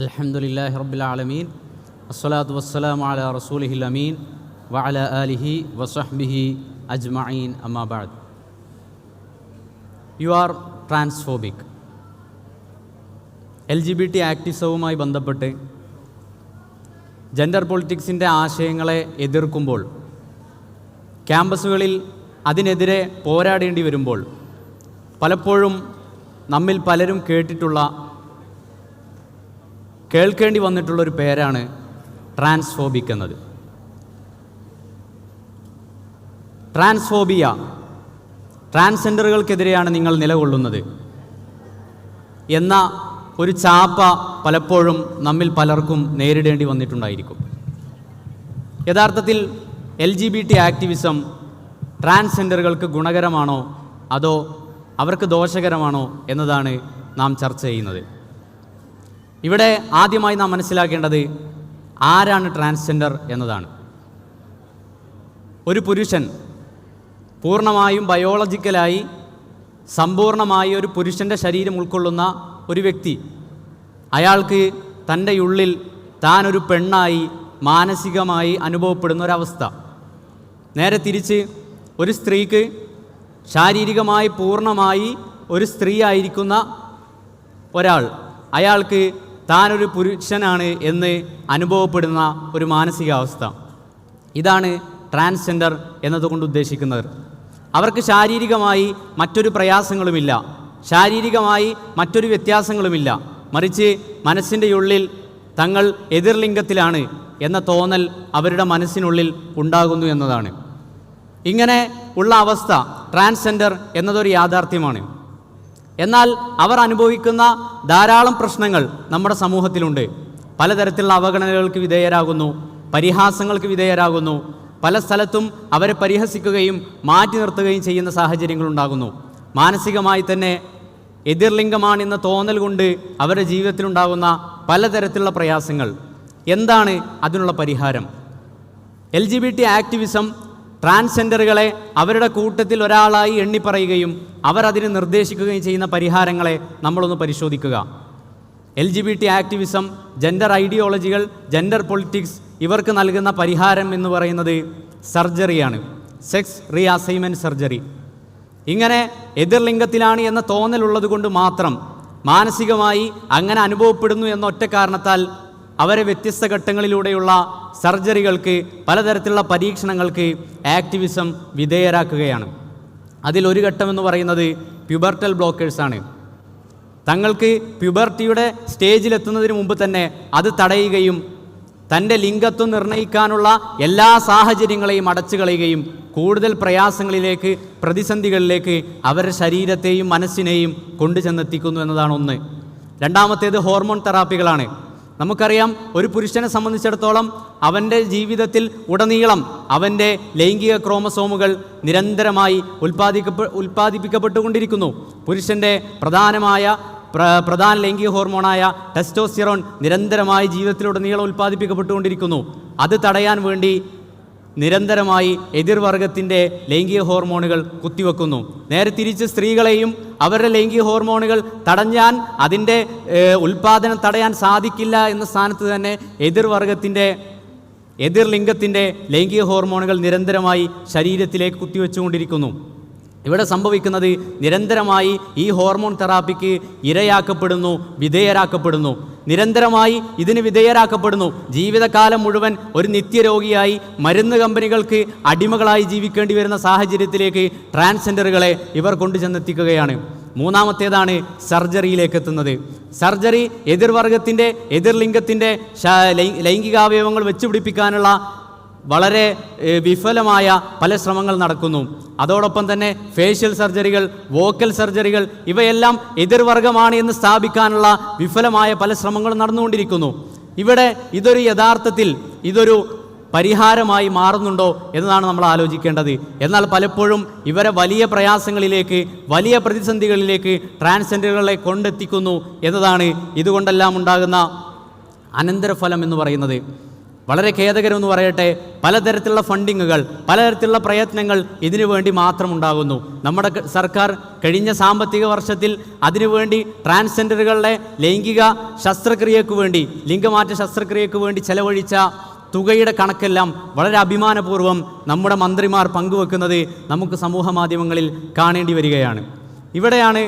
അൽഹംദുലില്ലാഹി റബ്ബിൽ ആലമീൻ അസ്സലാത്തു വസ്സലാമു അലാ റസൂലിഹിൽ അമീൻ വഅലാ ആലിഹി വസഹ്ബിഹി അജ്മഈൻ അമ്മാ ബഅദ്. You are transphobic. LGBT ആക്ടിവിസവുമായി ബന്ധപ്പെട്ട് ജെൻഡർ പൊളിറ്റിക്സിൻ്റെ ആശയങ്ങളെ എതിർക്കുമ്പോൾ, ക്യാമ്പസുകളിൽ അതിനെതിരെ പോരാടേണ്ടി വരുമ്പോൾ പലപ്പോഴും നമ്മിൽ പലരും കേൾക്കേണ്ടി വന്നിട്ടുള്ളൊരു പേരാണ് ട്രാൻസ്ഫോബിക് എന്നത്. ട്രാൻസ്ഫോബിയ, ട്രാൻസ്ജെൻഡറുകൾക്കെതിരെയാണ് നിങ്ങൾ നിലകൊള്ളുന്നത് എന്ന ഒരു ചാപ്പ പലപ്പോഴും നമ്മിൽ പലർക്കും നേരിടേണ്ടി വന്നിട്ടുണ്ടായിരിക്കും. യഥാർത്ഥത്തിൽ LGBT ആക്ടിവിസം ട്രാൻസ്ജെൻഡറുകൾക്ക് ഗുണകരമാണോ അതോ അവർക്ക് ദോഷകരമാണോ എന്നതാണ് നാം ചർച്ച ചെയ്യുന്നത്. ഇവിടെ ആദ്യമായി നാം മനസ്സിലാക്കേണ്ടത് ആരാണ് ട്രാൻസ്ജെൻഡർ എന്നതാണ്. ഒരു പുരുഷൻ പൂർണ്ണമായും ബയോളജിക്കലായി സമ്പൂർണ്ണമായി ഒരു പുരുഷൻ്റെ ശരീരം ഉൾക്കൊള്ളുന്ന ഒരു വ്യക്തി, അയാൾക്ക് തൻ്റെ ഉള്ളിൽ താനൊരു പെണ്ണായി മാനസികമായി അനുഭവപ്പെടുന്ന ഒരവസ്ഥ. നേരെ തിരിച്ച് ഒരു സ്ത്രീക്ക് ശാരീരികമായി പൂർണ്ണമായി ഒരു സ്ത്രീ ആയിരിക്കുന്ന ഒരാൾ, അയാൾക്ക് താനൊരു പുരുഷനാണ് എന്ന് അനുഭവപ്പെടുന്ന ഒരു മാനസികാവസ്ഥ. ഇതാണ് ട്രാൻസ്ജെൻഡർ എന്നതുകൊണ്ട് ഉദ്ദേശിക്കുന്നത്. അവർക്ക് ശാരീരികമായി മറ്റൊരു പ്രയാസങ്ങളുമില്ല, ശാരീരികമായി മറ്റൊരു വ്യത്യാസങ്ങളുമില്ല, മറിച്ച് മനസ്സിൻ്റെ ഉള്ളിൽ തങ്ങൾ എതിർലിംഗത്തിലാണ് എന്ന തോന്നൽ അവരുടെ മനസ്സിനുള്ളിൽ ഉണ്ടാകുന്നു എന്നതാണ്. ഇങ്ങനെ ഉള്ള അവസ്ഥ, ട്രാൻസ്ജെൻഡർ എന്നതൊരു യാഥാർത്ഥ്യമാണ്. എന്നാൽ അവർ അനുഭവിക്കുന്ന ധാരാളം പ്രശ്നങ്ങൾ നമ്മുടെ സമൂഹത്തിലുണ്ട്. പലതരത്തിലുള്ള അവഗണനകൾക്ക് വിധേയരാകുന്നു, പരിഹാസങ്ങൾക്ക് വിധേയരാകുന്നു, പല സ്ഥലത്തും അവരെ പരിഹസിക്കുകയും മാറ്റി നിർത്തുകയും ചെയ്യുന്ന സാഹചര്യങ്ങളുണ്ടാകുന്നു. മാനസികമായി തന്നെ എതിർലിംഗമാണെന്ന തോന്നൽ കൊണ്ട് അവരുടെ ജീവിതത്തിലുണ്ടാകുന്ന പലതരത്തിലുള്ള പ്രയാസങ്ങൾ. എന്താണ് അതിനുള്ള പരിഹാരം? LGBT ആക്ടിവിസം ട്രാൻസ്ജെൻഡറുകളെ അവരുടെ കൂട്ടത്തിൽ ഒരാളായി എണ്ണിപ്പറയുകയും അവരതിന് നിർദ്ദേശിക്കുകയും ചെയ്യുന്ന പരിഹാരങ്ങളെ നമ്മളൊന്ന് പരിശോധിക്കുക. LGBT ആക്ടിവിസം, ജെൻഡർ ഐഡിയോളജികൾ, ജെൻഡർ പൊളിറ്റിക്സ് ഇവർക്ക് നൽകുന്ന പരിഹാരം എന്ന് പറയുന്നത് സർജറിയാണ്, സെക്സ് റീഅസൈൻമെൻറ്റ് സർജറി. ഇങ്ങനെ എതിർലിംഗത്തിലാണ് എന്ന തോന്നലുള്ളത് കൊണ്ട് മാത്രം, മാനസികമായി അങ്ങനെ അനുഭവപ്പെടുന്നു എന്ന ഒറ്റ കാരണത്താൽ അവരെ വ്യത്യസ്ത ഘട്ടങ്ങളിലൂടെയുള്ള സർജറികൾക്ക്, പലതരത്തിലുള്ള പരീക്ഷണങ്ങൾക്ക് ആക്ടിവിസം വിധേയരാക്കുകയാണ്. അതിലൊരു ഘട്ടമെന്ന് പറയുന്നത് പ്യൂബർട്ടൽ ബ്ലോക്കേഴ്സാണ്. തങ്ങൾക്ക് പ്യൂബർട്ടിയുടെ സ്റ്റേജിലെത്തുന്നതിന് മുമ്പ് തന്നെ അത് തടയുകയും തൻ്റെ ലിംഗത്വം നിർണ്ണയിക്കാനുള്ള എല്ലാ സാഹചര്യങ്ങളെയും അടച്ചു കളയുകയും കൂടുതൽ പ്രയാസങ്ങളിലേക്ക്, പ്രതിസന്ധികളിലേക്ക് അവരുടെ ശരീരത്തെയും മനസ്സിനെയും കൊണ്ടുചെന്നെത്തിക്കുന്നു എന്നതാണ് ഒന്ന്. രണ്ടാമത്തേത് ഹോർമോൺ തെറാപ്പികളാണ്. നമുക്കറിയാം, ഒരു പുരുഷനെ സംബന്ധിച്ചിടത്തോളം അവൻ്റെ ജീവിതത്തിൽ ഉടനീളം അവൻ്റെ ലൈംഗിക ക്രോമസോമുകൾ നിരന്തരമായി ഉൽപ്പാദിപ്പിക്കപ്പെട്ടുകൊണ്ടിരിക്കുന്നു. പുരുഷൻ്റെ പ്രധാന ലൈംഗിക ഹോർമോണായ ടെസ്റ്റോസ്റ്റിറോൺ നിരന്തരമായി ജീവിതത്തിലുടനീളം ഉൽപ്പാദിപ്പിക്കപ്പെട്ടുകൊണ്ടിരിക്കുന്നു. അത് തടയാൻ വേണ്ടി നിരന്തരമായി എതിർവർഗത്തിൻ്റെ ലൈംഗിക ഹോർമോണുകൾ കുത്തിവെക്കുന്നു. നേരെ തിരിച്ച് സ്ത്രീകളെയും അവരുടെ ലൈംഗിക ഹോർമോണുകൾ തടഞ്ഞാൽ അതിൻ്റെ ഉൽപ്പാദനം തടയാൻ സാധിക്കില്ല എന്ന സ്ഥാനത്ത് തന്നെ എതിർലിംഗത്തിൻ്റെ ലൈംഗിക ഹോർമോണുകൾ നിരന്തരമായി ശരീരത്തിലേക്ക് കുത്തിവെച്ചുകൊണ്ടിരിക്കുന്നു. ഇവിടെ സംഭവിക്കുന്നത് നിരന്തരമായി ഈ ഹോർമോൺ തെറാപ്പിക്ക് വിധേയരാക്കപ്പെടുന്നു. നിരന്തരമായി ഇതിന് വിധേയരാക്കപ്പെടുന്നു. ജീവിതകാലം മുഴുവൻ ഒരു നിത്യരോഗിയായി മരുന്ന് കമ്പനികൾക്ക് അടിമകളായി ജീവിക്കേണ്ടി വരുന്ന സാഹചര്യത്തിലേക്ക് ട്രാൻസ്ജെൻഡറുകളെ ഇവർ കൊണ്ടുചെന്നെത്തിക്കുകയാണ്. മൂന്നാമത്തേതാണ് സർജറിയിലേക്ക് എത്തുന്നത്. സർജറി എതിർലിംഗത്തിൻ്റെ ലൈംഗികാവയവങ്ങൾ വെച്ചുപിടിപ്പിക്കാനുള്ള വളരെ വിഫലമായ പല ശ്രമങ്ങൾ നടക്കുന്നു. അതോടൊപ്പം തന്നെ ഫേഷ്യൽ സർജറികൾ, വോക്കൽ സർജറികൾ ഇവയെല്ലാം എതിർവർഗമാണ് എന്ന് സ്ഥാപിക്കാനുള്ള വിഫലമായ പല ശ്രമങ്ങളും നടന്നുകൊണ്ടിരിക്കുന്നു. ഇവിടെ യഥാർത്ഥത്തിൽ ഇതൊരു പരിഹാരമായി മാറുന്നുണ്ടോ എന്നതാണ് നമ്മൾ ആലോചിക്കേണ്ടത്. എന്നാൽ പലപ്പോഴും ഇവരെ വലിയ പ്രയാസങ്ങളിലേക്ക്, വലിയ പ്രതിസന്ധികളിലേക്ക് ട്രാൻസ്ജെൻഡറുകളെ കൊണ്ടെത്തിക്കുന്നു എന്നതാണ് ഇതുകൊണ്ടെല്ലാം ഉണ്ടാകുന്ന അനന്തരഫലം എന്ന് പറയുന്നത്. വളരെ ഖേദകരമെന്ന് പറയട്ടെ, പലതരത്തിലുള്ള ഫണ്ടിങ്ങുകൾ, പലതരത്തിലുള്ള പ്രയത്നങ്ങൾ ഇതിനു വേണ്ടി മാത്രം ഉണ്ടാകുന്നു. നമ്മുടെ സർക്കാർ കഴിഞ്ഞ സാമ്പത്തിക വർഷത്തിൽ അതിനുവേണ്ടി ട്രാൻസ്ജെൻഡറുകളുടെ ലൈംഗിക ശസ്ത്രക്രിയക്ക് വേണ്ടി, ലിംഗമാറ്റ ശസ്ത്രക്രിയക്ക് വേണ്ടി ചെലവഴിച്ച തുകയുടെ കണക്കെല്ലാം വളരെ അഭിമാനപൂർവ്വം നമ്മുടെ മന്ത്രിമാർ പങ്കുവെക്കുന്നത് നമുക്ക് സമൂഹ മാധ്യമങ്ങളിൽ കാണേണ്ടി വരികയാണ്. ഇവിടെയാണ്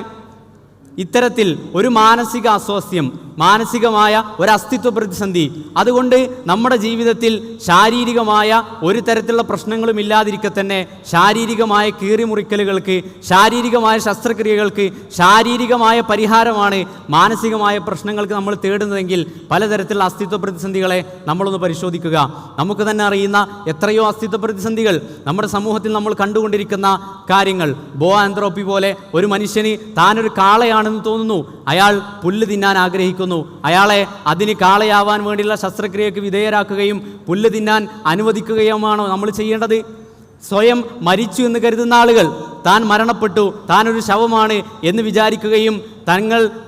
ഇത്തരത്തിൽ ഒരു മാനസിക അസ്വാസ്ഥ്യം, മാനസികമായ ഒരു അസ്തിത്വ പ്രതിസന്ധി, അതുകൊണ്ട് നമ്മുടെ ജീവിതത്തിൽ ശാരീരികമായ ഒരു തരത്തിലുള്ള പ്രശ്നങ്ങളും ഇല്ലാതിരിക്കെ തന്നെ ശാരീരികമായ കീറിമുറിക്കലുകൾക്ക്, ശാരീരികമായ ശസ്ത്രക്രിയകൾക്ക് ശാരീരികമായ പരിഹാരമാണ് മാനസികമായ പ്രശ്നങ്ങൾക്ക് നമ്മൾ തേടുന്നതെങ്കിൽ പലതരത്തിലുള്ള അസ്തിത്വ പ്രതിസന്ധികളെ നമ്മളൊന്ന് പരിശോധിക്കുക. നമുക്ക് തന്നെ അറിയുന്ന എത്രയോ അസ്തിത്വ പ്രതിസന്ധികൾ നമ്മുടെ സമൂഹത്തിൽ നമ്മൾ കണ്ടുകൊണ്ടിരിക്കുന്ന കാര്യങ്ങൾ. ബോ ആന്ത്രോപ്പി പോലെ ഒരു മനുഷ്യന് താനൊരു കാളയാണെന്ന് തോന്നുന്നു, അയാൾ പുല്ല് തിന്നാൻ ആഗ്രഹിക്കുന്നു, അയാളെ അതിന് കാളയാവാൻ വേണ്ടിയുള്ള ശസ്ത്രക്രിയക്ക് വിധേയരാക്കുകയും പുല്ല് തിന്നാൻ അനുവദിക്കുകയുമാണോ നമ്മൾ ചെയ്യേണ്ടത്? സ്വയം മരിച്ചു എന്ന് കരുതുന്ന ആളുകൾ താൻ മരണപ്പെട്ടു, താനൊരു ശവമാണ് എന്ന് വിചാരിക്കുകയും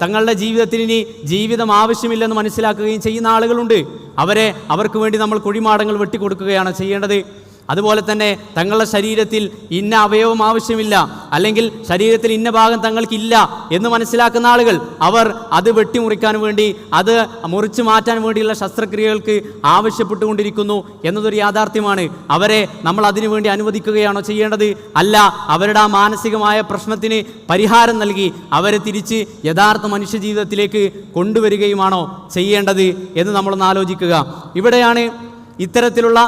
തങ്ങളുടെ ജീവിതത്തിന് ഇനി ജീവിതം ആവശ്യമില്ലെന്ന് മനസ്സിലാക്കുകയും ചെയ്യുന്ന ആളുകളുണ്ട്. അവർക്ക് വേണ്ടി നമ്മൾ കുഴിമാടങ്ങൾ വെട്ടിക്കൊടുക്കുകയാണ് ചെയ്യേണ്ടത്. അതുപോലെ തന്നെ തങ്ങളുടെ ശരീരത്തിൽ ഇന്ന അവയവം ആവശ്യമില്ല, അല്ലെങ്കിൽ ശരീരത്തിൽ ഇന്ന ഭാഗം തങ്ങൾക്കില്ല എന്ന് മനസ്സിലാക്കുന്ന ആളുകൾ അവർ അത് വെട്ടിമുറിക്കാൻ വേണ്ടി, അത് മുറിച്ചു മാറ്റാൻ വേണ്ടിയുള്ള ശസ്ത്രക്രിയകൾക്ക് ആവശ്യപ്പെട്ടുകൊണ്ടിരിക്കുന്നു എന്നതൊരു യാഥാർത്ഥ്യമാണ്. അവരെ നമ്മൾ അതിനു വേണ്ടി അനുവദിക്കുകയാണോ ചെയ്യേണ്ടത്? അല്ല, അവരുടെ ആ മാനസികമായ പ്രശ്നത്തിന് പരിഹാരം നൽകി അവരെ തിരിച്ച് യഥാർത്ഥ മനുഷ്യജീവിതത്തിലേക്ക് കൊണ്ടുവരികയുമാണോ ചെയ്യേണ്ടത് എന്ന് നമ്മളൊന്ന് ആലോചിക്കുക. ഇവിടെയാണ് ഇത്തരത്തിലുള്ള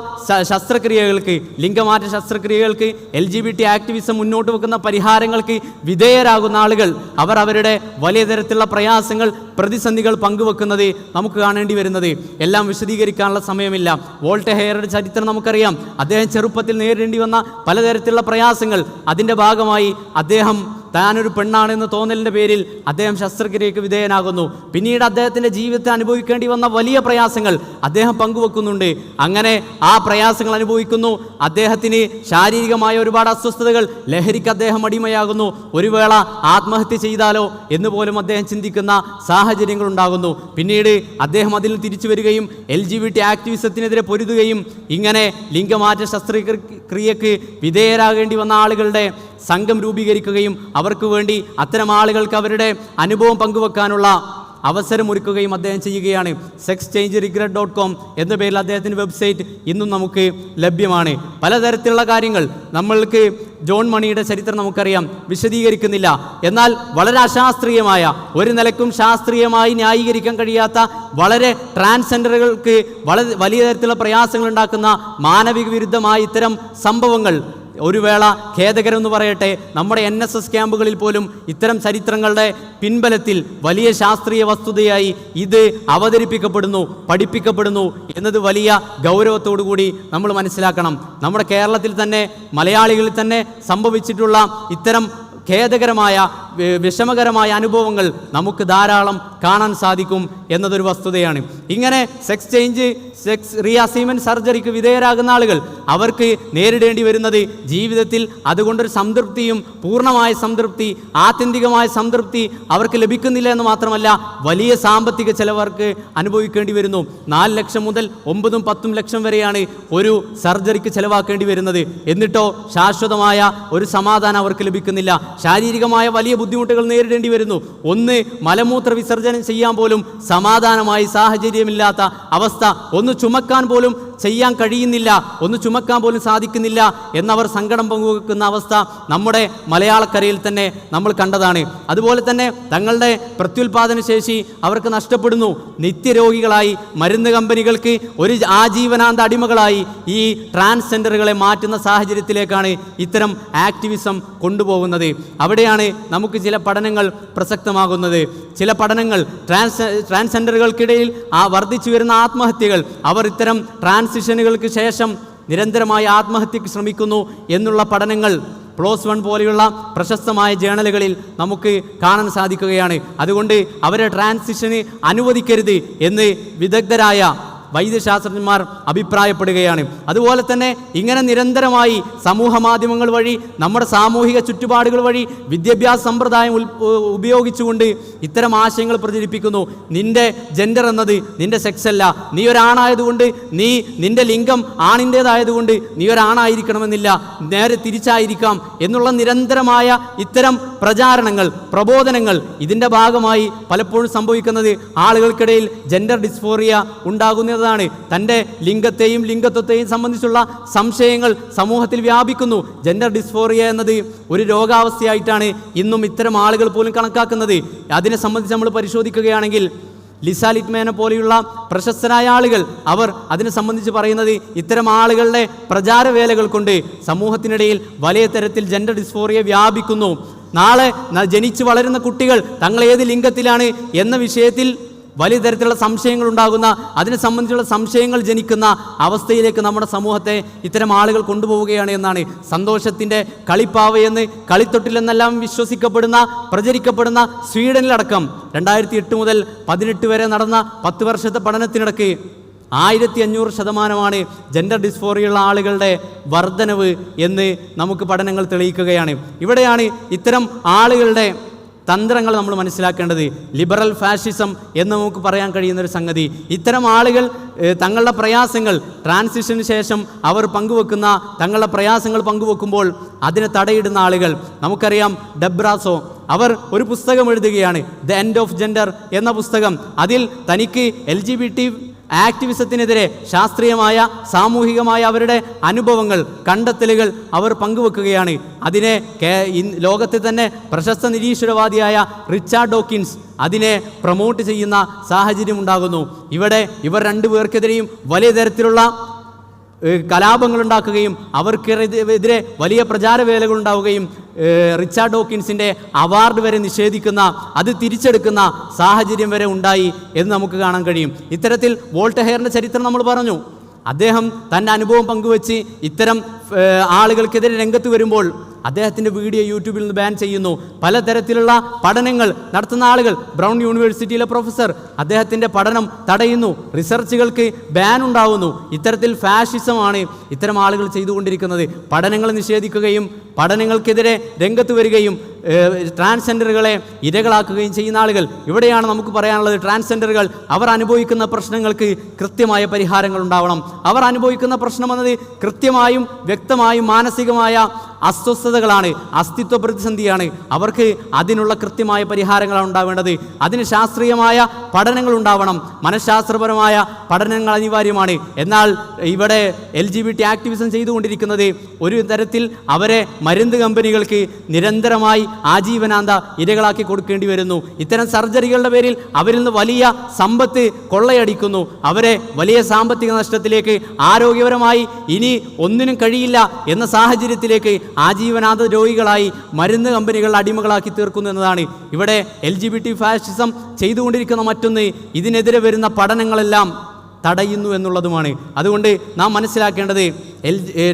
ശസ്ത്രക്രിയകൾക്ക്, ലിംഗമാറ്റ ശസ്ത്രക്രിയകൾക്ക്, LGBT ആക്ടിവിസം മുന്നോട്ട് വെക്കുന്ന പരിഹാരങ്ങൾക്ക് വിധേയരാകുന്ന ആളുകൾ അവരുടെ വലിയ തരത്തിലുള്ള പ്രയാസങ്ങൾ, പ്രതിസന്ധികൾ പങ്കുവെക്കുന്നത് നമുക്ക് കാണേണ്ടി വരുന്നത്. എല്ലാം വിശദീകരിക്കാനുള്ള സമയമില്ല. വോൾട്ടഹെയറുടെ ചരിത്രം നമുക്കറിയാം. അദ്ദേഹം ചെറുപ്പത്തിൽ നേരിടേണ്ടി വന്ന പലതരത്തിലുള്ള പ്രയാസങ്ങൾ, അതിൻ്റെ ഭാഗമായി അദ്ദേഹം താനൊരു പെണ്ണാണെന്ന് തോന്നലിൻ്റെ പേരിൽ അദ്ദേഹം ശസ്ത്രക്രിയക്ക് വിധേയനാകുന്നു. പിന്നീട് അദ്ദേഹത്തിൻ്റെ ജീവിതത്തിൽ അനുഭവിക്കേണ്ടി വന്ന വലിയ പ്രയാസങ്ങൾ അദ്ദേഹം പങ്കുവെക്കുന്നുണ്ട്. അങ്ങനെ ആ പ്രയാസങ്ങൾ അനുഭവിക്കുന്നു. അദ്ദേഹത്തിന് ശാരീരികമായ ഒരുപാട് അസ്വസ്ഥതകൾ, ലഹരിക്ക് അദ്ദേഹം അടിമയാകുന്നു. ഒരു വേള ആത്മഹത്യ ചെയ്താലോ എന്ന് പോലും അദ്ദേഹം ചിന്തിക്കുന്ന സാഹചര്യങ്ങൾ ഉണ്ടാകുന്നു. പിന്നീട് അദ്ദേഹം അതിൽ തിരിച്ചു വരികയും LGBT ആക്ടിവിസത്തിനെതിരെ പൊരുതുകയും ഇങ്ങനെ ലിംഗമാറ്റ ശസ്ത്രക്രിയക്ക് വിധേയരാകേണ്ടി വന്ന ആളുകളുടെ സംഘം രൂപീകരിക്കുകയും അവർക്ക് വേണ്ടി അത്തരം ആളുകൾക്ക് അവരുടെ അനുഭവം പങ്കുവെക്കാനുള്ള അവസരമൊരുക്കുകയും അദ്ദേഹം ചെയ്യുകയാണ്. sexchangeregret.com എന്ന പേരിൽ അദ്ദേഹത്തിൻ്റെ വെബ്സൈറ്റ് ഇന്നും നമുക്ക് ലഭ്യമാണ്. പലതരത്തിലുള്ള കാര്യങ്ങൾ നമ്മൾക്ക് ജോൺ മണിയുടെ ചരിത്രം നമുക്കറിയാം, വിശദീകരിക്കുന്നില്ല. എന്നാൽ വളരെ അശാസ്ത്രീയമായ, ഒരു നിലക്കും ശാസ്ത്രീയമായി ന്യായീകരിക്കാൻ കഴിയാത്ത, വളരെ ട്രാൻസ്ജെൻഡറുകൾക്ക് വളരെ വലിയ തരത്തിലുള്ള പ്രയാസങ്ങൾ ഉണ്ടാക്കുന്ന മാനവിക വിരുദ്ധമായ ഇത്തരം സംഭവങ്ങൾ ഒരു വേള ഖേദകരമെന്ന് പറയട്ടെ, നമ്മുടെ NSS ക്യാമ്പുകളിൽ പോലും ഇത്തരം ചരിത്രങ്ങളുടെ പിൻബലത്തിൽ വലിയ ശാസ്ത്രീയ വസ്തുതയായി ഇത് അവതരിപ്പിക്കപ്പെടുന്നു, പഠിപ്പിക്കപ്പെടുന്നു എന്നത് വലിയ ഗൗരവത്തോടു കൂടി നമ്മൾ മനസ്സിലാക്കണം. നമ്മുടെ കേരളത്തിൽ തന്നെ, മലയാളികളിൽ തന്നെ സംഭവിച്ചിട്ടുള്ള ഇത്തരം ഖേദകരമായ, വിഷമകരമായ അനുഭവങ്ങൾ നമുക്ക് ധാരാളം കാണാൻ സാധിക്കും എന്നതൊരു വസ്തുതയാണ്. ഇങ്ങനെ സെക്സ് റീഅസൈൻമെൻറ്റ് സർജറിക്ക് വിധേയരാകുന്ന ആളുകൾ അവർക്ക് നേരിടേണ്ടി വരുന്നത് ജീവിതത്തിൽ അതുകൊണ്ടൊരു സംതൃപ്തിയും, പൂർണ്ണമായ സംതൃപ്തി, ആത്യന്തികമായ സംതൃപ്തി അവർക്ക് ലഭിക്കുന്നില്ല എന്ന് മാത്രമല്ല, വലിയ സാമ്പത്തിക ചെലവർക്ക് അനുഭവിക്കേണ്ടി വരുന്നു. 4 ലക്ഷം മുതൽ 9-10 ലക്ഷം വരെയാണ് ഒരു സർജറിക്ക് ചെലവാക്കേണ്ടി വരുന്നത്. എന്നിട്ടോ ശാശ്വതമായ ഒരു സമാധാനം അവർക്ക് ലഭിക്കുന്നില്ല. ശാരീരികമായ വലിയ ബുദ്ധിമുട്ടുകൾ നേരിടേണ്ടി വരുന്നു. ഒന്ന് മലമൂത്ര വിസർജനം ചെയ്യാൻ പോലും സമാധാനമായി സാഹചര്യമില്ലാത്ത അവസ്ഥ, ഒന്ന് ചുമക്കാൻ പോലും ചെയ്യാൻ കഴിയുന്നില്ല, ഒന്ന് ചുമക്കാൻ പോലും സാധിക്കുന്നില്ല എന്നവർ സങ്കടം പങ്കുവെക്കുന്ന അവസ്ഥ നമ്മുടെ മലയാളക്കരയിൽ തന്നെ നമ്മൾ കണ്ടതാണ്. അതുപോലെ തന്നെ തങ്ങളുടെ പ്രത്യുൽപാദന ശേഷി അവർക്ക് നഷ്ടപ്പെടുന്നു. നിത്യരോഗികളായി, മരുന്ന് കമ്പനികൾക്ക് ഒരു ആജീവനാന്ത അടിമകളായി ഈ ട്രാൻസ്ജെൻഡറുകളെ മാറ്റുന്ന സാഹചര്യത്തിലേക്കാണ് ഇത്തരം ആക്ടിവിസം കൊണ്ടുപോകുന്നത്. അവിടെയാണ് നമുക്ക് ചില പഠനങ്ങൾ പ്രസക്തമാകുന്നത്. ചില പഠനങ്ങൾ ട്രാൻസ്ജെൻഡറുകൾക്കിടയിൽ വർദ്ധിച്ചു വരുന്ന ആത്മഹത്യകൾ, അവർ ഇത്തരം ട്രാൻസിഷനുകൾക്ക് ശേഷം നിരന്തരമായി ആത്മഹത്യക്ക് ശ്രമിക്കുന്നു എന്നുള്ള പഠനങ്ങൾ PLOS ONE പോലെയുള്ള പ്രശസ്തമായ ജേണലുകളിൽ നമുക്ക് കാണാൻ സാധിക്കുകയാണ്. അതുകൊണ്ട് അവരെ ട്രാൻസിഷന് അനുവദിക്കരുത് എന്ന് വിദഗ്ധരായ വൈദ്യശാസ്ത്രജ്ഞന്മാർ അഭിപ്രായപ്പെടുകയാണ്. അതുപോലെ തന്നെ ഇങ്ങനെ നിരന്തരമായി സമൂഹ മാധ്യമങ്ങൾ വഴി, നമ്മുടെ സാമൂഹിക ചുറ്റുപാടുകൾ വഴി, വിദ്യാഭ്യാസ സമ്പ്രദായം ഉപയോഗിച്ചുകൊണ്ട് ഇത്തരം ആശയങ്ങൾ പ്രചരിപ്പിക്കുന്നു. നിന്റെ ജെൻഡർ എന്നത് നിന്റെ സെക്സ് അല്ല, നീ ഒരാണായതുകൊണ്ട്, നിന്റെ ലിംഗം ആണിൻ്റേതായതുകൊണ്ട് നീ ഒരാണായിരിക്കണമെന്നില്ല, നേരെ തിരിച്ചായിരിക്കാം എന്നുള്ള നിരന്തരമായ ഇത്തരം പ്രചാരണങ്ങൾ, പ്രബോധനങ്ങൾ, ഇതിൻ്റെ ഭാഗമായി പലപ്പോഴും സംഭവിക്കുന്നത് ആളുകൾക്കിടയിൽ ജെൻഡർ ഡിസ്ഫോറിയ ഉണ്ടാകുന്നതാണ്. തൻ്റെ ലിംഗത്തെയും ലിംഗത്വത്തെയും സംബന്ധിച്ചുള്ള സംശയങ്ങൾ സമൂഹത്തിൽ വ്യാപിക്കുന്നു. ജെൻഡർ ഡിസ്ഫോറിയ എന്നത് ഒരു രോഗാവസ്ഥയായിട്ടാണ് ഇന്നും ഇത്തരം ആളുകൾ പോലും കണക്കാക്കുന്നത്. അതിനെ സംബന്ധിച്ച് നമ്മൾ പരിശോധിക്കുകയാണെങ്കിൽ ലിസ ലിറ്റ്മേനെ പോലെയുള്ള പ്രശസ്തരായ ആളുകൾ അവർ അതിനെ സംബന്ധിച്ച് പറയുന്നത് ഇത്തരം ആളുകളുടെ പ്രചാരവേലകൾ കൊണ്ട് സമൂഹത്തിനിടയിൽ വലിയ തരത്തിൽ ജെൻഡർ ഡിസ്ഫോറിയ വ്യാപിക്കുന്നു. നാളെ ജനിച്ച് വളരുന്ന കുട്ടികൾ തങ്ങൾ ഏത് ലിംഗത്തിലാണ് എന്ന വിഷയത്തിൽ വലിയ തരത്തിലുള്ള സംശയങ്ങൾ ഉണ്ടാകുന്ന, അതിനെ സംബന്ധിച്ചുള്ള സംശയങ്ങൾ ജനിക്കുന്ന അവസ്ഥയിലേക്ക് നമ്മുടെ സമൂഹത്തെ ഇത്തരം ആളുകൾ കൊണ്ടുപോവുകയാണ് എന്നാണ്. സന്തോഷത്തിൻ്റെ കളിപ്പാവയെന്ന്, കളിത്തൊട്ടിലെന്നെല്ലാം വിശ്വസിക്കപ്പെടുന്ന, പ്രചരിക്കപ്പെടുന്ന സ്വീഡനിലടക്കം 2008 മുതൽ 2018 വരെ നടന്ന 10 വർഷത്തെ പഠനത്തിനിടയ്ക്ക് 1500% ജെൻഡർ ഡിസ്ഫോറിയുള്ള ആളുകളുടെ വർധനവ് എന്ന് നമുക്ക് പഠനങ്ങൾ തെളിയിക്കുകയാണ്. ഇവിടെയാണ് ഇത്തരം ആളുകളുടെ തന്ത്രങ്ങൾ നമ്മൾ മനസ്സിലാക്കേണ്ടത്. ലിബറൽ ഫാഷിസം എന്ന് നമുക്ക് പറയാൻ കഴിയുന്നൊരു സംഗതി, ഇത്തരം ആളുകൾ തങ്ങളുടെ പ്രയാസങ്ങൾ, ട്രാൻസിഷന് ശേഷം അവർ പങ്കുവെക്കുന്ന തങ്ങളുടെ പ്രയാസങ്ങൾ പങ്കുവെക്കുമ്പോൾ അതിനെ തടയിടുന്ന ആളുകൾ, നമുക്കറിയാം ഡെബ്രാസോ, അവർ ഒരു പുസ്തകം എഴുതുകയാണ്, ദ എൻഡ് ഓഫ് ജെൻഡർ എന്ന പുസ്തകം. അതിൽ തനിക്ക് LGBT ആക്ടിവിസത്തിനെതിരെ ശാസ്ത്രീയമായ, സാമൂഹികമായ അവരുടെ അനുഭവങ്ങൾ, കണ്ടെത്തലുകൾ അവർ പങ്കുവെക്കുകയാണ്. അതിനെ ലോകത്തെ തന്നെ പ്രശസ്ത നിരീശ്വരവാദിയായ റിച്ചാർഡ് ഡോക്കിൻസ് അതിനെ പ്രൊമോട്ട് ചെയ്യുന്ന സാഹചര്യം ഉണ്ടാകുന്നു. ഇവർ രണ്ടുപേർക്കെതിരെയും വലിയ തരത്തിലുള്ള കലാപങ്ങളുണ്ടാക്കുകയും അവർക്കെതിരെ വലിയ പ്രചാരവേലകൾ ഉണ്ടാവുകയും റിച്ചാർഡ് ഡോക്കിൻസിൻ്റെ അവാർഡ് വരെ നിഷേധിക്കുന്ന, അത് തിരിച്ചെടുക്കുന്ന സാഹചര്യം വരെ ഉണ്ടായി എന്ന് നമുക്ക് കാണാൻ കഴിയും. ഇത്തരത്തിൽ വോൾട്ടഹെയറിൻ്റെ ചരിത്രം നമ്മൾ പറഞ്ഞു. അദ്ദേഹം തൻ്റെ അനുഭവം പങ്കുവെച്ച് ഇത്തരം ആളുകൾക്കെതിരെ രംഗത്ത് വരുമ്പോൾ അദ്ദേഹത്തിൻ്റെ വീഡിയോ യൂട്യൂബിൽ നിന്ന് ബാൻ ചെയ്യുന്നു. പലതരത്തിലുള്ള പഠനങ്ങൾ നടത്തുന്ന ആളുകൾ, ബ്രൗൺ യൂണിവേഴ്സിറ്റിയിലെ പ്രൊഫസർ, അദ്ദേഹത്തിൻ്റെ പഠനം തടയുന്നു, റിസർച്ചുകൾക്ക് ബാൻ ഉണ്ടാവുന്നു. ഇത്തരത്തിൽ ഫാഷിസമാണ് ഇത്തരം ആളുകൾ ചെയ്തുകൊണ്ടിരിക്കുന്നത്. പഠനങ്ങൾ നിഷേധിക്കുകയും പഠനങ്ങൾക്കെതിരെ രംഗത്ത് വരികയും ട്രാൻസ്ജെൻഡറുകളെ ഇരകളാക്കുകയും ചെയ്യുന്ന ആളുകൾ. ഇവിടെയാണ് നമുക്ക് പറയാനുള്ളത്, ട്രാൻസ്ജെൻഡറുകൾ അവർ അനുഭവിക്കുന്ന പ്രശ്നങ്ങൾക്ക് കൃത്യമായ പരിഹാരങ്ങൾ ഉണ്ടാവണം. അവർ അനുഭവിക്കുന്ന പ്രശ്നം എന്നത് കൃത്യമായും വ്യക്തമായും മാനസികമായ അസ്വസ്ഥതകളാണ്, അസ്തിത്വ പ്രതിസന്ധിയാണ്. അവർക്ക് അതിനുള്ള കൃത്യമായ പരിഹാരങ്ങളാണ് ഉണ്ടാവേണ്ടത്. അതിന് ശാസ്ത്രീയമായ പഠനങ്ങൾ ഉണ്ടാവണം, മനഃശാസ്ത്രപരമായ പഠനങ്ങൾ അനിവാര്യമാണ്. എന്നാൽ ഇവിടെ LGBT ആക്ടിവിസം ചെയ്തുകൊണ്ടിരിക്കുന്നത് ഒരു തരത്തിൽ അവരെ മരുന്ന് കമ്പനികൾക്ക് നിരന്തരമായി ആജീവനാന്ത ഇരകളാക്കി കൊടുക്കേണ്ടി വരുന്നു. ഇത്തരം സർജറികളുടെ പേരിൽ അവരിൽ നിന്ന് വലിയ സമ്പത്ത് കൊള്ളയടിക്കുന്നു. അവരെ വലിയ സാമ്പത്തിക നഷ്ടത്തിലേക്ക്, ആരോഗ്യപരമായി ഇനി ഒന്നിനും കഴിയില്ല എന്ന സാഹചര്യത്തിലേക്ക് ആജീവനാന്ത രോഗികളായി മരുന്ന് കമ്പനികളുടെ അടിമകളാക്കി തീർക്കുന്നു എന്നതാണ് ഇവിടെ LGBT ഫാഷിസം ചെയ്തുകൊണ്ടിരിക്കുന്ന മറ്റൊന്ന്. ഇതിനെതിരെ വരുന്ന പഠനങ്ങളെല്ലാം തടയുന്നു എന്നുള്ളതുമാണ്. അതുകൊണ്ട് നാം മനസ്സിലാക്കേണ്ടത്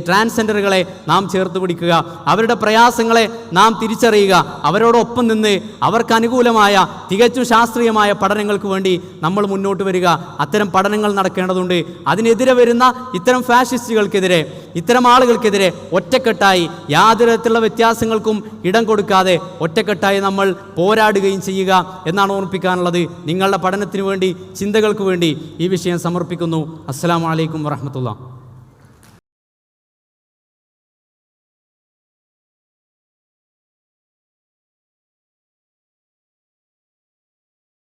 ട്രാൻസ്ജെൻഡറുകളെ നാം ചേർത്ത് പിടിക്കുക, അവരുടെ പ്രയാസങ്ങളെ നാം തിരിച്ചറിയുക, അവരോടൊപ്പം നിന്ന് അവർക്ക് അനുകൂലമായ തികച്ചും ശാസ്ത്രീയമായ പഠനങ്ങൾക്ക് വേണ്ടി നമ്മൾ മുന്നോട്ട് വരിക. അത്തരം പഠനങ്ങൾ നടക്കേണ്ടതുണ്ട്. അതിനെതിരെ വരുന്ന ഇത്തരം ഫാഷിസ്റ്റുകൾക്കെതിരെ, ഇത്തരം ആളുകൾക്കെതിരെ ഒറ്റക്കെട്ടായി, യാതൊരു തരത്തിലുള്ള വ്യത്യാസങ്ങൾക്കും ഇടം കൊടുക്കാതെ ഒറ്റക്കെട്ടായി നമ്മൾ പോരാടുകയും ചെയ്യുക എന്നാണ് ഓർമ്മിപ്പിക്കാനുള്ളത്. നിങ്ങളുടെ പഠനത്തിന് വേണ്ടി, ചിന്തകൾക്ക് വേണ്ടി ഈ വിഷയം സമർപ്പിക്കുന്നു. അസ്സലാമു അലൈക്കും വറഹ്മത്തുള്ളാഹി.